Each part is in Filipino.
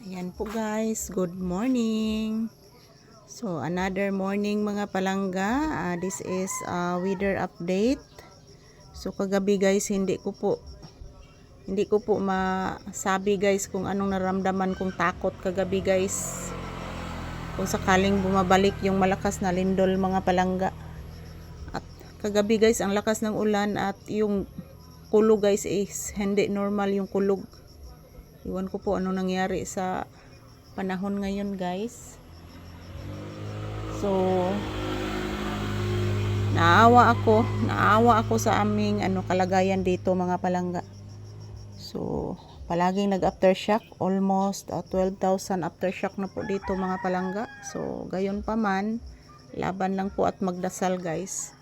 Ayan po guys, good morning. So another morning mga palangga. This is weather update. So kagabi guys, hindi ko po masabi guys kung anong naramdaman kong takot kagabi guys. Kung sakaling bumabalik yung malakas na lindol mga palangga. At kagabi guys, ang lakas ng ulan at yung kulog guys is hindi normal yung kulog. Iwan ko po ano nangyari sa panahon ngayon guys. So naawa ako sa aming kalagayan dito mga palangga. So palaging nag aftershock, almost 12,000 aftershock na po dito mga palangga. So gayon pa man, laban lang po at magdasal guys.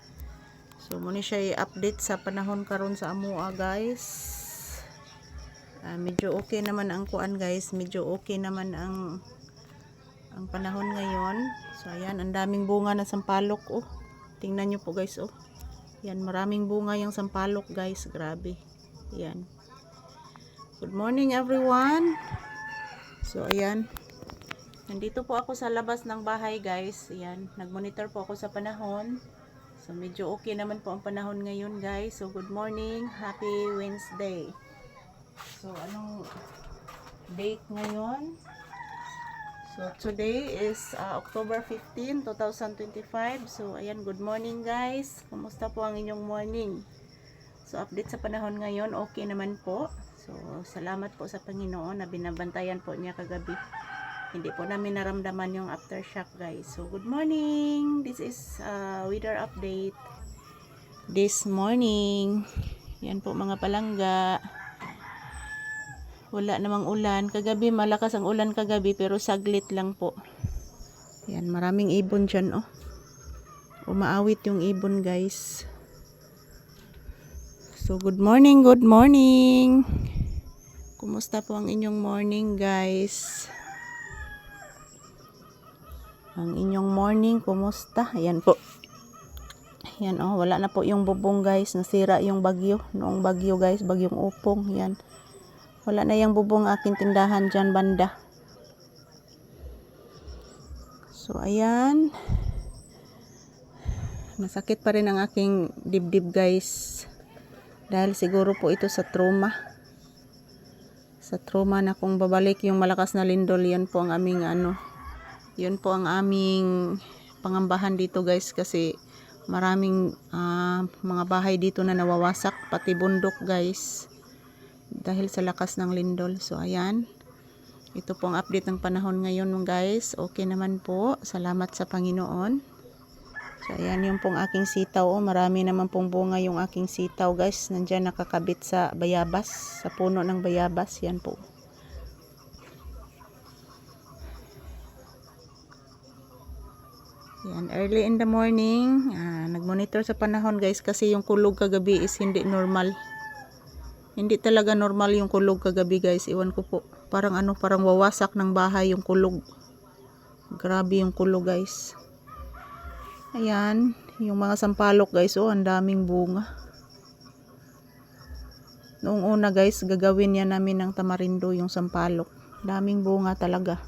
So muna siya i-update sa panahon karon sa amua guys. Medyo okay naman ang kuan guys, medyo okay naman ang panahon ngayon. So ayan, ang daming bunga na sampalok oh. Tingnan nyo po guys oh. Yan, maraming bunga yung sampalok guys, grabe. Yan. Good morning everyone. So ayan. Nandito po ako sa labas ng bahay guys. Ayan, nagmonitor po ako sa panahon. So medyo okay naman po ang panahon ngayon guys. So good morning, happy Wednesday. So anong date ngayon? So today is October 15, 2025. So ayan, good morning guys. Kumusta po ang inyong morning? So update sa panahon ngayon, okay naman po. So salamat po sa Panginoon na binabantayan po niya kagabi. Hindi po namin naramdaman yung aftershock guys. So good morning. This is weather update this morning. Yan po mga palangga. Wala namang ulan. Kagabi malakas ang ulan kagabi pero saglit lang po. Yan, maraming ibon dyan oh. Umaawit yung ibon guys. So good morning, good morning. Kumusta po ang inyong morning guys? Ang inyong morning, kumusta? Ayan po. Ayan oh, wala na po yung bubong guys. Nasira yung bagyo. Noong bagyo guys, bagyong upong. Yan. Wala na yung bubong aking tindahan dyan banda. So ayan. Masakit pa rin ang aking dibdib guys. Dahil siguro po ito sa trauma. Sa trauma na kung babalik yung malakas na lindol, yan po ang aming yun po ang aming pangambahan dito guys. Kasi maraming mga bahay dito na nawawasak. Pati bundok guys. Dahil sa lakas ng lindol. So ayan, ito po ang update ng panahon ngayon guys. Okay naman po, salamat sa Panginoon. So ayan yung pong aking sitaw oh. Marami naman pong bunga yung aking sitaw guys. Nandyan nakakabit sa bayabas, sa puno ng bayabas. Yan po. Yan, early in the morning, nagmonitor sa panahon guys. Kasi yung kulog kagabi is hindi normal. Hindi talaga normal yung kulog kagabi guys. Iwan ko po. Parang parang wawasak ng bahay yung kulog. Grabe yung kulog guys. Ayan. Yung mga sampalok guys. Oh, ang daming bunga. Noong una guys, gagawin yan namin ng tamarindo yung sampalok. Daming bunga talaga.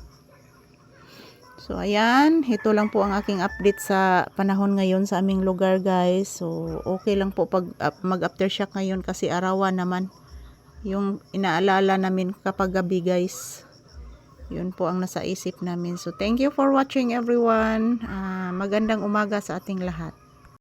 So ayan. Ito lang po ang aking update sa panahon ngayon sa aming lugar guys. So okay lang po pag mag aftershock ngayon kasi arawan naman. Yung inaalala namin kapag gabi guys. Yun po ang nasa isip namin. So thank you for watching everyone. Magandang umaga sa ating lahat.